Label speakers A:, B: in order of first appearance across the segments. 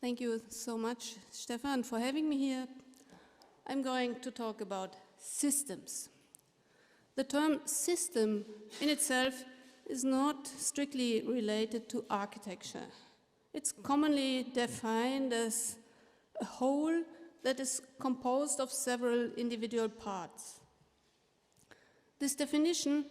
A: Thank you so much, Stefan, for having me here. I'm going to talk about systems. The term system in itself is not strictly related to architecture. It's commonly defined as a whole that is composed of several individual parts. This definition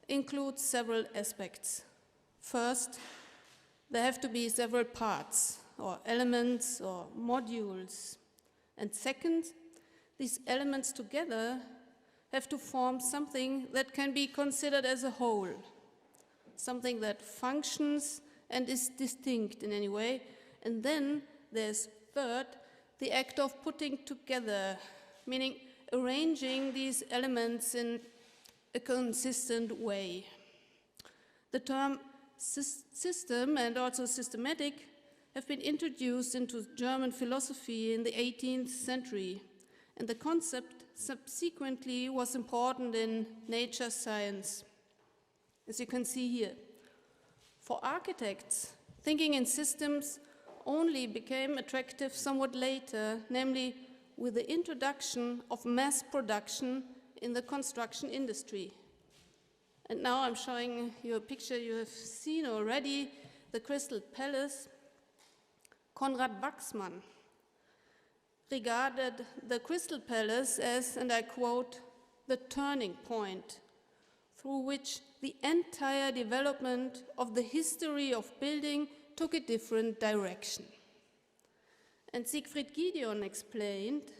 A: includes several aspects. First, there have to be several parts, or elements, or modules. And second, these elements together have to form something that can be considered as a whole, something that functions and is distinct in any way. And then there's third, the act of putting together, meaning arranging these elements in a consistent way. The term system and also systematic have been introduced into German philosophy in the 18th century, and the concept subsequently was important in nature science, as you can see here. For architects, thinking in systems only became attractive somewhat later, namely with the introduction of mass production in the construction industry. And now I'm showing you a picture you have seen already, the Crystal Palace. Konrad Wachsmann regarded the Crystal Palace as, and I quote, the turning point through which the entire development of the history of building took a different direction. And Siegfried Gideon explained,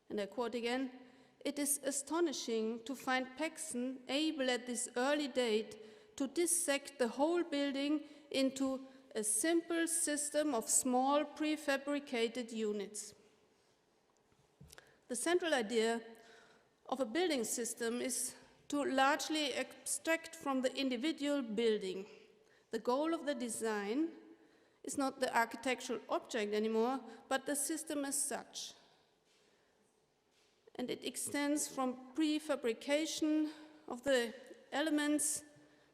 A: and I quote again, "It is astonishing to find Paxson able at this early date to dissect the whole building into a simple system of small prefabricated units." The central idea of a building system is to largely abstract from the individual building. The goal of the design is not the architectural object anymore, but the system as such. And it extends from prefabrication of the elements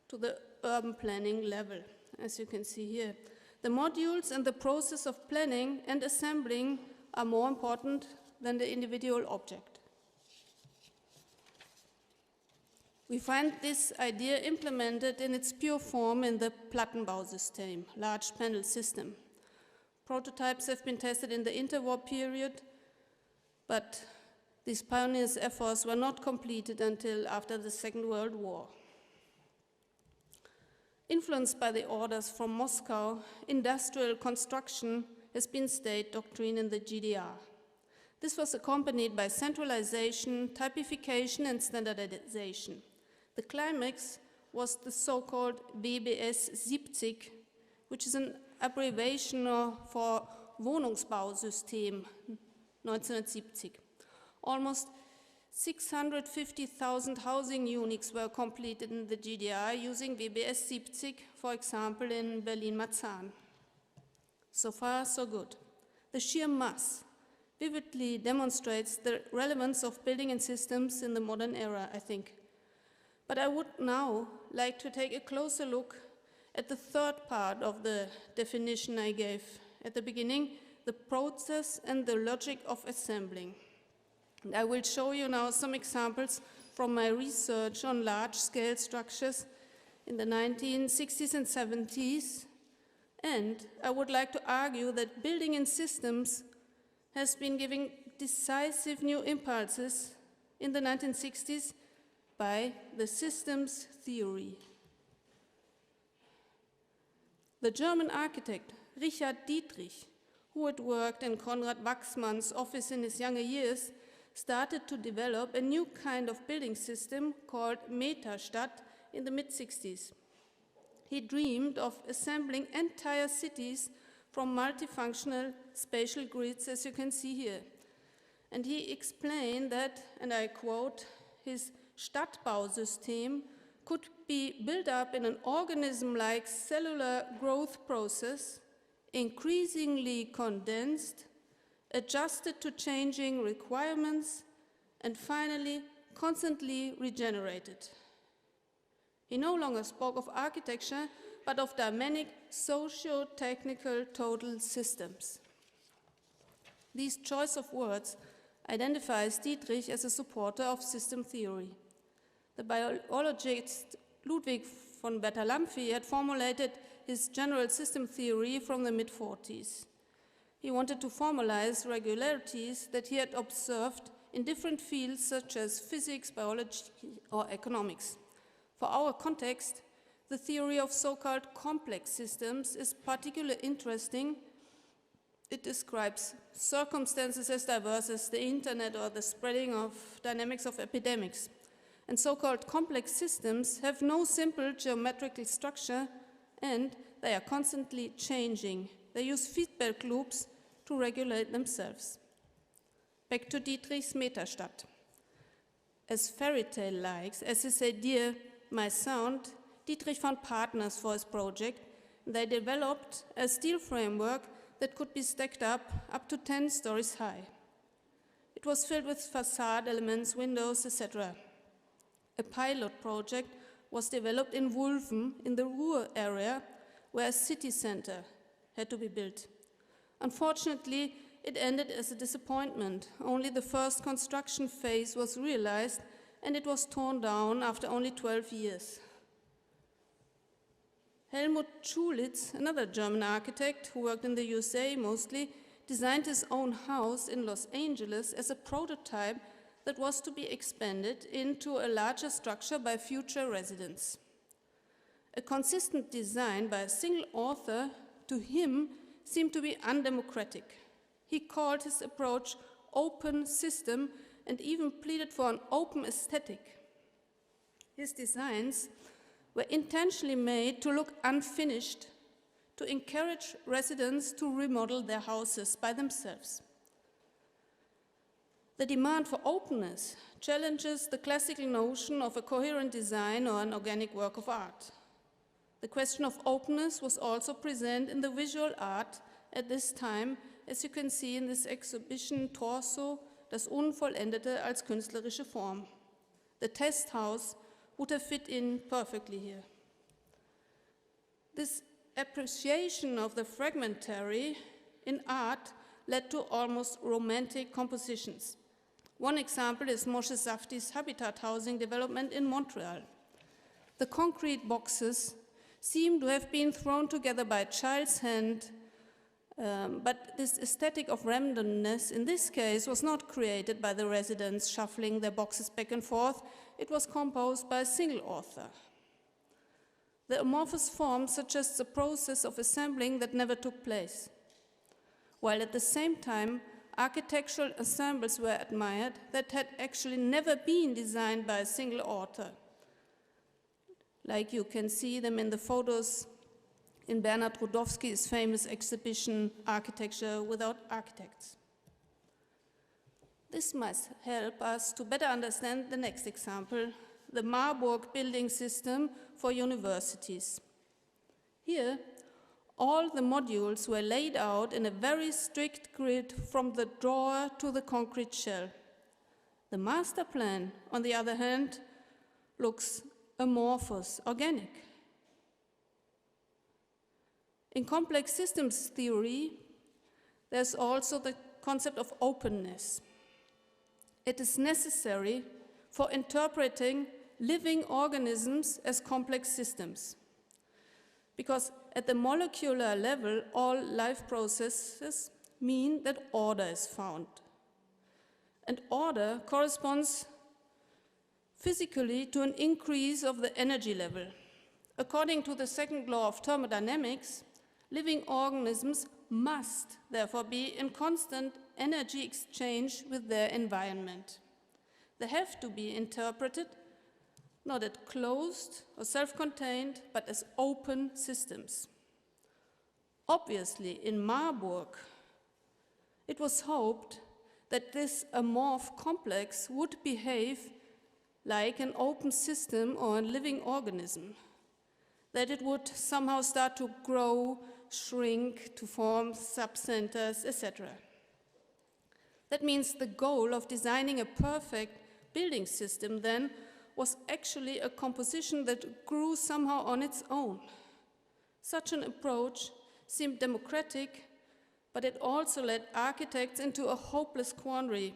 A: to the urban planning level, as you can see here. The modules and the process of planning and assembling are more important than the individual object. We find this idea implemented in its pure form in the Plattenbausystem, large panel system. Prototypes have been tested in the interwar period, but these pioneers' efforts were not completed until after the Second World War. Influenced by the orders from Moscow, industrial construction has been state doctrine in the GDR. This was accompanied by centralization, typification, and standardization. The climax was the so-called WBS 70, which is an abbreviation for Wohnungsbausystem 1970. Almost 650,000 housing units were completed in the GDR using WBS 70, for example, in Berlin-Marzahn. So far, so good. The sheer mass vividly demonstrates the relevance of building and systems in the modern era, I think. But I would now like to take a closer look at the third part of the definition I gave at the beginning, the process and the logic of assembling. And I will show you now some examples from my research on large-scale structures in the 1960s and 70s. And I would like to argue that building in systems has been giving decisive new impulses in the 1960s by the systems theory. The German architect Richard Dietrich, who had worked in Konrad Wachsmann's office in his younger years, started to develop a new kind of building system called Metastadt in the mid-60s. He dreamed of assembling entire cities from multifunctional spatial grids, as you can see here. And he explained that, and I quote, his Stadtbausystem could be built up in an organism-like cellular growth process, increasingly condensed, adjusted to changing requirements, and finally constantly regenerated. He no longer spoke of architecture, but of dynamic socio-technical total systems. This choice of words identifies Dietrich as a supporter of system theory. The biologist Ludwig von Bertalanffy had formulated his general system theory from the mid-40s. He wanted to formalize regularities that he had observed in different fields such as physics, biology, or economics. For our context, the theory of so-called complex systems is particularly interesting. It describes circumstances as diverse as the internet or the spreading of dynamics of epidemics. And so-called complex systems have no simple geometrical structure, and they are constantly changing. They use feedback loops to regulate themselves. Back to Dietrich's Metastadt. As fairy tale-like as his idea might sound, Dietrich found partners for his project. They developed a steel framework that could be stacked up to 10 stories high. It was filled with facade elements, windows, etc. A pilot project was developed in Wulven in the Ruhr area, where a city center had to be built. Unfortunately, it ended as a disappointment. Only the first construction phase was realized, and it was torn down after only 12 years. Helmut Schulitz, another German architect who worked in the USA mostly, designed his own house in Los Angeles as a prototype that was to be expanded into a larger structure by future residents. A consistent design by a single author, to him, seemed to be undemocratic. He called his approach open system and even pleaded for an open aesthetic. His designs were intentionally made to look unfinished, to encourage residents to remodel their houses by themselves. The demand for openness challenges the classical notion of a coherent design or an organic work of art. The question of openness was also present in the visual art at this time, as you can see in this exhibition Torso, das Unvollendete als künstlerische Form. The test house would have fit in perfectly here. This appreciation of the fragmentary in art led to almost romantic compositions. One example is Moshe Safdie's habitat housing development in Montreal. The concrete boxes seem to have been thrown together by a child's hand, but this aesthetic of randomness in this case was not created by the residents shuffling their boxes back and forth. It was composed by a single author. The amorphous form suggests a process of assembling that never took place, while at the same time architectural ensembles were admired that had actually never been designed by a single author. Like you can see them in the photos in Bernard Rudowski's famous exhibition, Architecture Without Architects. This must help us to better understand the next example, the Marburg building system for universities. Here, all the modules were laid out in a very strict grid from the drawer to the concrete shell. The master plan, on the other hand, looks amorphous, organic. In complex systems theory, there's also the concept of openness. It is necessary for interpreting living organisms as complex systems, because at the molecular level, all life processes mean that order is found. And order corresponds physically to an increase of the energy level. According to the second law of thermodynamics, living organisms must therefore be in constant energy exchange with their environment. They have to be interpreted not as closed or self-contained, but as open systems. Obviously, in Marburg, it was hoped that this amorph complex would behave like an open system or a living organism, that it would somehow start to grow, shrink, to form subcenters, etc. That means the goal of designing a perfect building system then was actually a composition that grew somehow on its own. Such an approach seemed democratic, but it also led architects into a hopeless quandary.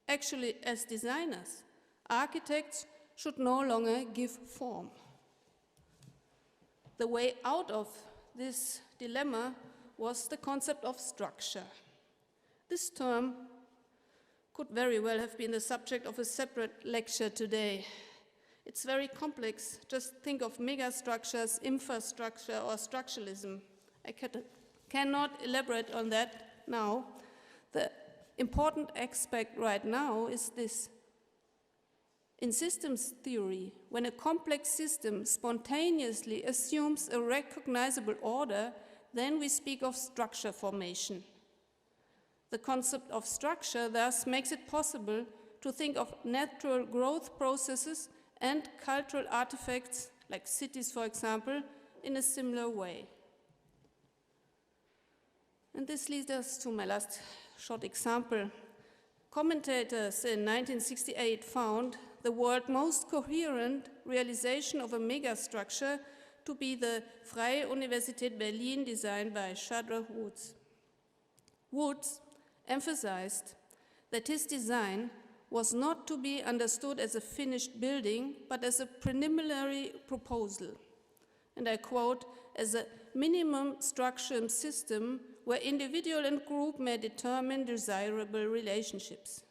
A: Actually, as designers, architects should no longer give form. The way out of this dilemma was the concept of structure. This term could very well have been the subject of a separate lecture today. It's very complex. Just think of megastructures, infrastructure, or structuralism. I cannot elaborate on that now. The important aspect right now is this. In systems theory, when a complex system spontaneously assumes a recognizable order, then we speak of structure formation. The concept of structure thus makes it possible to think of natural growth processes and cultural artifacts, like cities, for example, in a similar way. And this leads us to my last short example. Commentators in 1968 found the world's most coherent realization of a megastructure to be the Freie Universität Berlin design by Shadrach Woods. Woods emphasized that his design was not to be understood as a finished building, but as a preliminary proposal. And I quote, as a minimum structural system where individual and group may determine desirable relationships.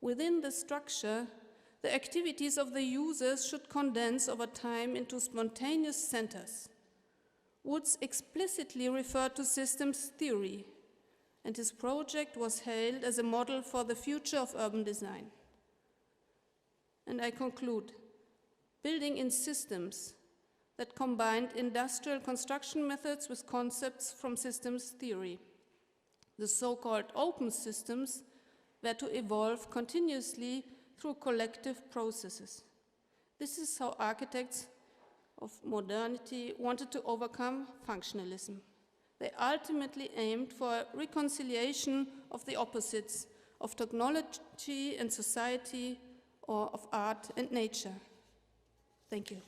A: Within the structure, the activities of the users should condense over time into spontaneous centers. Woods explicitly referred to systems theory, and his project was hailed as a model for the future of urban design. And I conclude, building in systems that combined industrial construction methods with concepts from systems theory. The so-called open systems were to evolve continuously through collective processes. This is how architects of modernity wanted to overcome functionalism. They ultimately aimed for a reconciliation of the opposites of technology and society, or of art and nature. Thank you.